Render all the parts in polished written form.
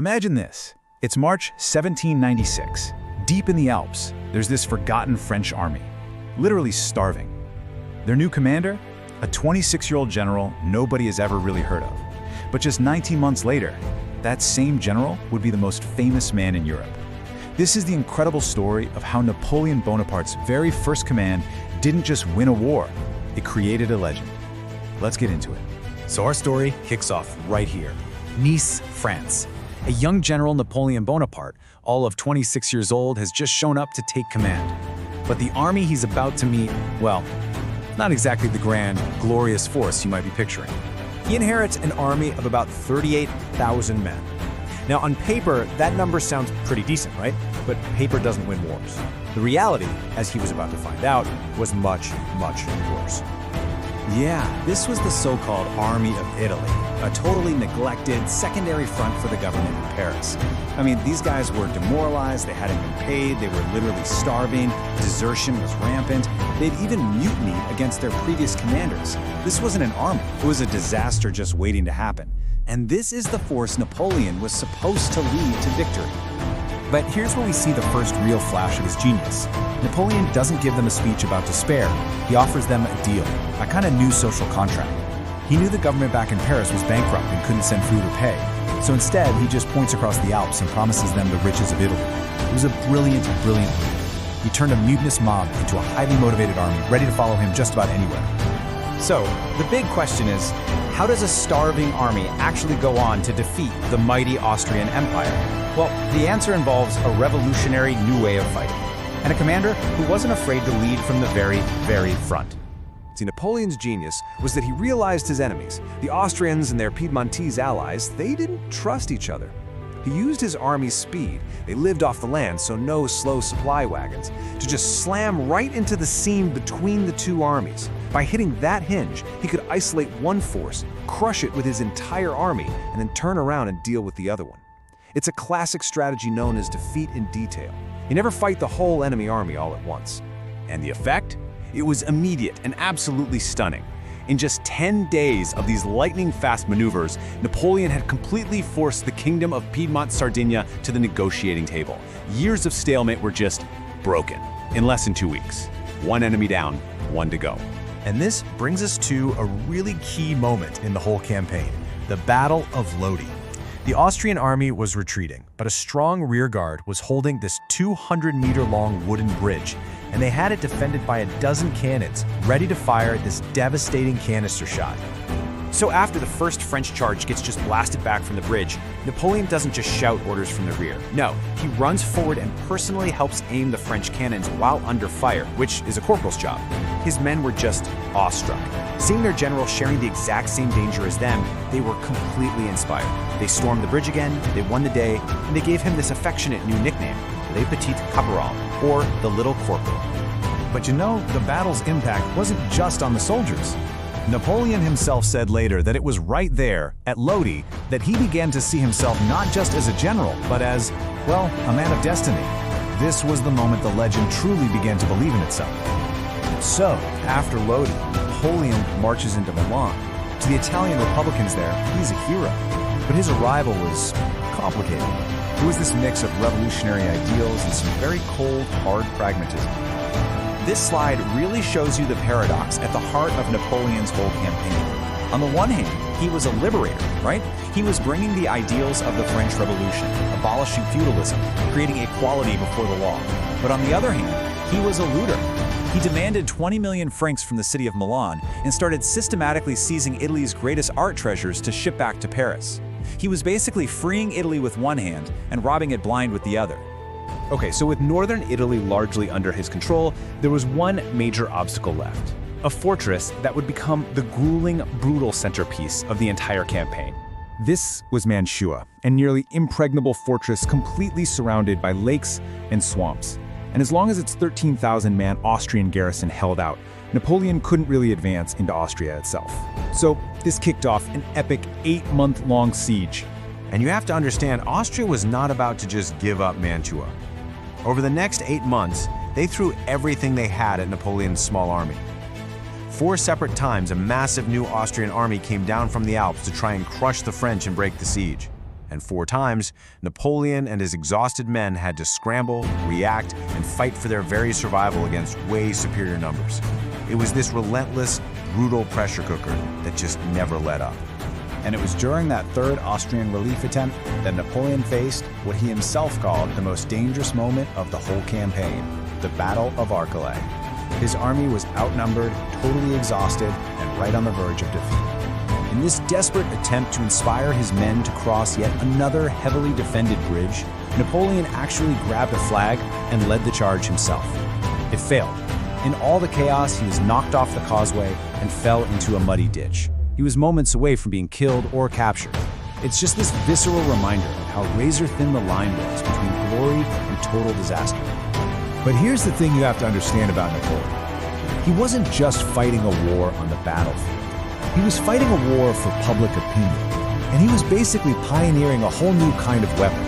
Imagine this. It's March 1796. Deep in the Alps, there's this forgotten French army, literally starving. Their new commander? A 26-year-old general nobody has ever really heard of. But just 19 months later, that same general would be the most famous man in Europe. This is the incredible story of how Napoleon Bonaparte's very first command didn't just win a war, it created a legend. Let's get into it. So our story kicks off right here. Nice, France. A young general, Napoleon Bonaparte, all of 26 years old, has just shown up to take command. But the army he's about to meet, well, not exactly the grand, glorious force you might be picturing. He inherits an army of about 38,000 men. Now, on paper, that number sounds pretty decent, right? But paper doesn't win wars. The reality, as he was about to find out, was much, much worse. Yeah, this was the so-called Army of Italy, a totally neglected secondary front for the government in Paris. I mean, these guys were demoralized, they hadn't been paid, they were literally starving, desertion was rampant, they'd even mutinied against their previous commanders. This wasn't an army, it was a disaster just waiting to happen. And this is the force Napoleon was supposed to lead to victory. But here's where we see the first real flash of his genius. Napoleon doesn't give them a speech about despair. He offers them a deal, a kind of new social contract. He knew the government back in Paris was bankrupt and couldn't send food or pay. So instead, he just points across the Alps and promises them the riches of Italy. It was a brilliant, brilliant move. He turned a mutinous mob into a highly motivated army, ready to follow him just about anywhere. So, the big question is, how does a starving army actually go on to defeat the mighty Austrian Empire? Well, the answer involves a revolutionary new way of fighting, and a commander who wasn't afraid to lead from the very, very front. See, Napoleon's genius was that he realized his enemies, the Austrians and their Piedmontese allies, they didn't trust each other. He used his army's speed, they lived off the land, so no slow supply wagons, to just slam right into the seam between the two armies. By hitting that hinge, he could isolate one force, crush it with his entire army, and then turn around and deal with the other one. It's a classic strategy known as defeat in detail. You never fight the whole enemy army all at once. And the effect? It was immediate and absolutely stunning. In just 10 days of these lightning-fast maneuvers, Napoleon had completely forced the Kingdom of Piedmont Sardinia to the negotiating table. Years of stalemate were just broken in less than 2 weeks. One enemy down, one to go. And this brings us to a really key moment in the whole campaign, the Battle of Lodi. The Austrian army was retreating, but a strong rear guard was holding this 200-meter-long wooden bridge, and they had it defended by a dozen cannons, ready to fire this devastating canister shot. So after the first French charge gets just blasted back from the bridge, Napoleon doesn't just shout orders from the rear. No, he runs forward and personally helps aim the French cannons while under fire, which is a corporal's job. His men were just awestruck. Seeing their general sharing the exact same danger as them, they were completely inspired. They stormed the bridge again, they won the day, and they gave him this affectionate new nickname, Le Petit Caporal, or the Little Corporal. But you know, the battle's impact wasn't just on the soldiers. Napoleon himself said later that it was right there, at Lodi, that he began to see himself not just as a general, but as, well, a man of destiny. This was the moment the legend truly began to believe in itself. So, after Lodi, Napoleon marches into Milan. To the Italian Republicans there, he's a hero. But his arrival was complicated. It was this mix of revolutionary ideals and some very cold, hard pragmatism. This slide really shows you the paradox at the heart of Napoleon's whole campaign. On the one hand, he was a liberator, right? He was bringing the ideals of the French Revolution, abolishing feudalism, creating equality before the law. But on the other hand, he was a looter. He demanded 20 million francs from the city of Milan and started systematically seizing Italy's greatest art treasures to ship back to Paris. He was basically freeing Italy with one hand and robbing it blind with the other. Okay, so with northern Italy largely under his control, there was one major obstacle left. A fortress that would become the grueling, brutal centerpiece of the entire campaign. This was Mantua, a nearly impregnable fortress completely surrounded by lakes and swamps. And as long as its 13,000-man Austrian garrison held out, Napoleon couldn't really advance into Austria itself. So this kicked off an epic 8-month-long siege. And you have to understand, Austria was not about to just give up Mantua. Over the next 8 months, they threw everything they had at Napoleon's small army. 4 separate times, a massive new Austrian army came down from the Alps to try and crush the French and break the siege. And 4 times, Napoleon and his exhausted men had to scramble, react, and fight for their very survival against way superior numbers. It was this relentless, brutal pressure cooker that just never let up. And it was during that third Austrian relief attempt that Napoleon faced what he himself called the most dangerous moment of the whole campaign, the Battle of Arcalay. His army was outnumbered, totally exhausted, and right on the verge of defeat. In this desperate attempt to inspire his men to cross yet another heavily defended bridge, Napoleon actually grabbed a flag and led the charge himself. It failed. In all the chaos, he was knocked off the causeway and fell into a muddy ditch. He was moments away from being killed or captured. It's just this visceral reminder of how razor-thin the line was between glory and total disaster. But here's the thing you have to understand about Napoleon. He wasn't just fighting a war on the battlefield. He was fighting a war for public opinion. And he was basically pioneering a whole new kind of weapon.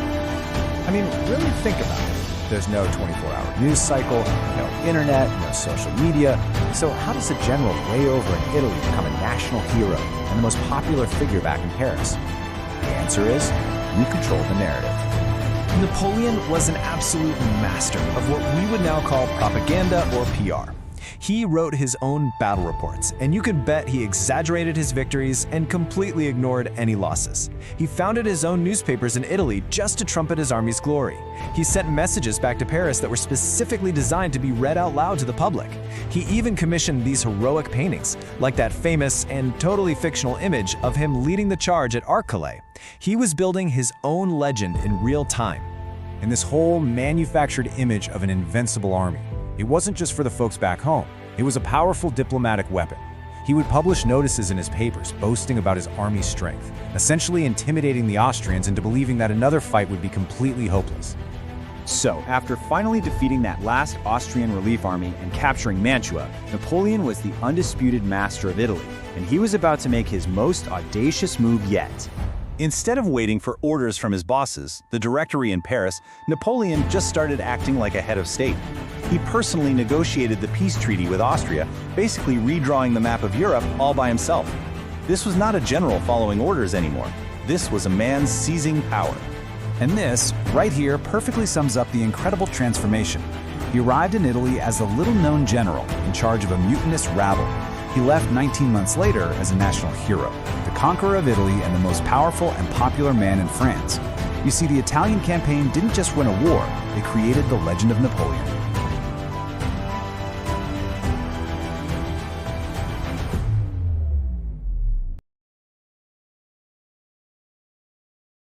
I mean, really think about it. There's no 24-hour news cycle, no internet, no social media. So how does a general way over in Italy become a national hero and the most popular figure back in Paris? The answer is, you control the narrative. Napoleon was an absolute master of what we would now call propaganda or PR. He wrote his own battle reports, and you could bet he exaggerated his victories and completely ignored any losses. He founded his own newspapers in Italy just to trumpet his army's glory. He sent messages back to Paris that were specifically designed to be read out loud to the public. He even commissioned these heroic paintings, like that famous and totally fictional image of him leading the charge at Arcalay. He was building his own legend in real time. And this whole manufactured image of an invincible army, it wasn't just for the folks back home. It was a powerful diplomatic weapon. He would publish notices in his papers boasting about his army's strength, essentially intimidating the Austrians into believing that another fight would be completely hopeless. So, after finally defeating that last Austrian relief army and capturing Mantua, Napoleon was the undisputed master of Italy, and he was about to make his most audacious move yet. Instead of waiting for orders from his bosses, the Directory in Paris, Napoleon just started acting like a head of state. He personally negotiated the peace treaty with Austria, basically redrawing the map of Europe all by himself. This was not a general following orders anymore. This was a man seizing power. And this, right here, perfectly sums up the incredible transformation. He arrived in Italy as a little-known general in charge of a mutinous rabble. He left 19 months later as a national hero, the conqueror of Italy and the most powerful and popular man in France. You see, the Italian campaign didn't just win a war, it created the legend of Napoleon.